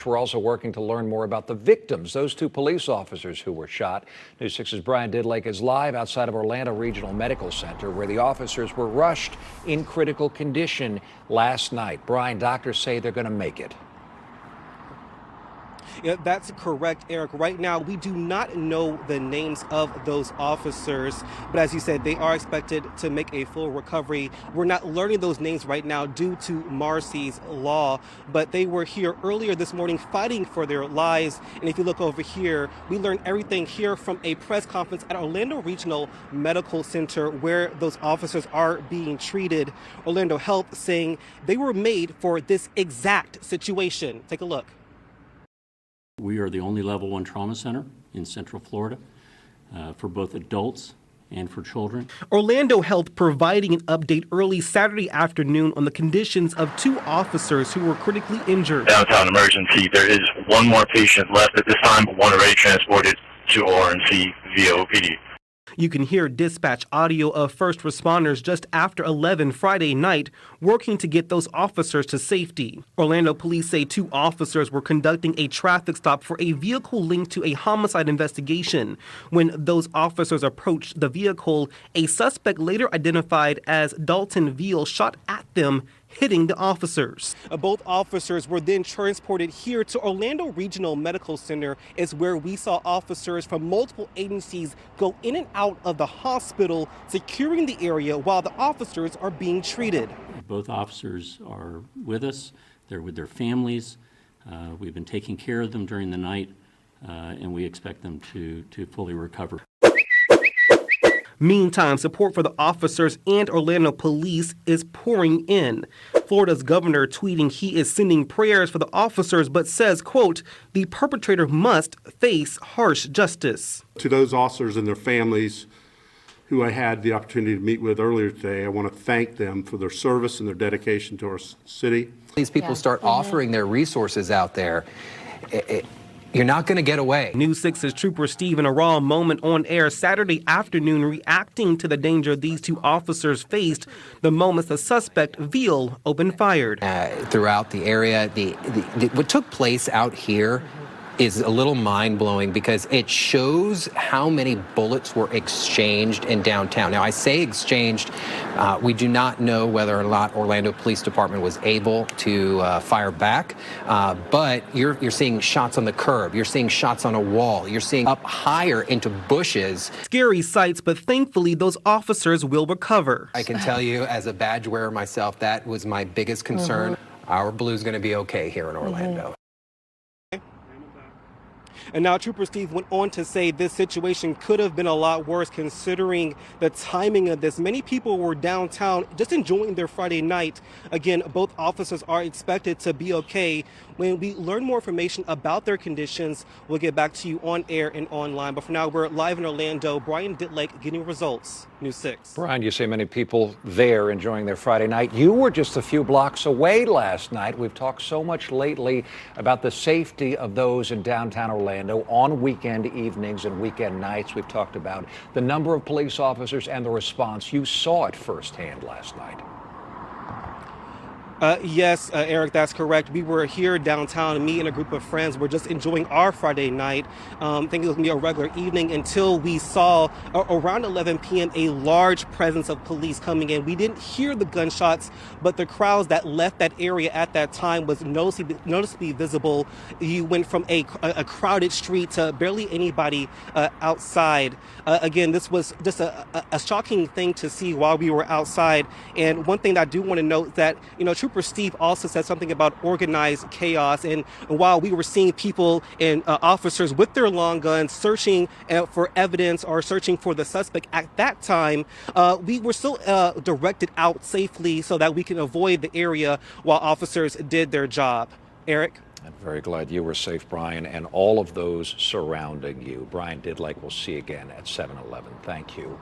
we're also working to learn more about the victims, those two police officers who were shot. News 6's Brian Didlake is live outside of Orlando Regional Medical Center, where the officers were rushed in critical condition last night. Brian, doctors say they're going to make it. Yeah, that's correct, Eric. Right now, we do not know the names of those officers, but as you said, they are expected to make a full recovery. We're not learning those names right now due to Marcy's law, but they were here earlier this morning fighting for their lives. And if you look over here, we learned everything here from a press conference at Orlando Regional Medical Center, where those officers are being treated. Orlando Health saying they were made for this exact situation. Take a look. We are the only level 1 trauma center in Central Florida for both adults and for children. Orlando Health providing an update early Saturday afternoon on the conditions of 2 officers who were critically injured. Downtown emergency, there is 1 more patient left at this time, but 1 already transported to OR&C via OPD. You can hear dispatch audio of first responders just after 11 Friday night working to get those officers to safety. Orlando police say 2 officers were conducting a traffic stop for a vehicle linked to a homicide investigation. When those officers approached the vehicle, a suspect later identified as Dalton Veal shot at them, hitting the officers. Both officers were then transported here to Orlando Regional Medical Center, is where we saw officers from multiple agencies go in and out of the hospital, securing the area while the officers are being treated. Both officers are with us. They're with their families. We've been taking care of them during the night, and we expect them to fully recover. Meantime, support for the officers and Orlando police is pouring in. Florida's governor tweeting he is sending prayers for the officers, but says, quote, the perpetrator must face harsh justice. To those officers and their families who I had the opportunity to meet with earlier today, I want to thank them for their service and their dedication to our city. These people start offering their resources out there. You're not going to get away. News 6's Trooper Steve in a raw moment on air Saturday afternoon reacting to the danger these 2 officers faced the moment the suspect, Veal, opened fire. Throughout the area, what took place out here is a little mind-blowing because it shows how many bullets were exchanged in downtown. Now, I say exchanged. We do not know whether or not Orlando Police Department was able to fire back, but you're seeing shots on the curb. You're seeing shots on a wall. You're seeing up higher into bushes. Scary sights, but thankfully those officers will recover. I can tell you, as a badge wearer myself, that was my biggest concern. Our blue's going to be okay here in Orlando. And now Trooper Steve went on to say this situation could have been a lot worse considering the timing of this. Many people were downtown just enjoying their Friday night. Again, both officers are expected to be okay. When we learn more information about their conditions, we'll get back to you on air and online. But for now, we're live in Orlando. Brian Didlake getting results. News 6. Brian, you say many people there enjoying their Friday night. You were just a few blocks away last night. We've talked so much lately about the safety of those in downtown Orlando on weekend evenings and weekend nights. We've talked about the number of police officers and the response. You saw it firsthand last night. Yes, Eric, that's correct. We were here downtown, and me and a group of friends were just enjoying our Friday night, thinking it was going to be a regular evening until we saw around 11 p.m. a large presence of police coming in. We didn't hear the gunshots, but the crowds that left that area at that time was noticeably visible. You went from a crowded street to barely anybody outside. Again, this was just a shocking thing to see while we were outside. And one thing that I do want to note that, Trooper Steve also said something about organized chaos. And while we were seeing people and officers with their long guns searching for evidence or searching for the suspect at that time, we were still directed out safely so that we can avoid the area while officers did their job. Eric? I'm very glad you were safe, Brian, and all of those surrounding you. Brian Didlake, we'll see you again at 7-Eleven. Thank you.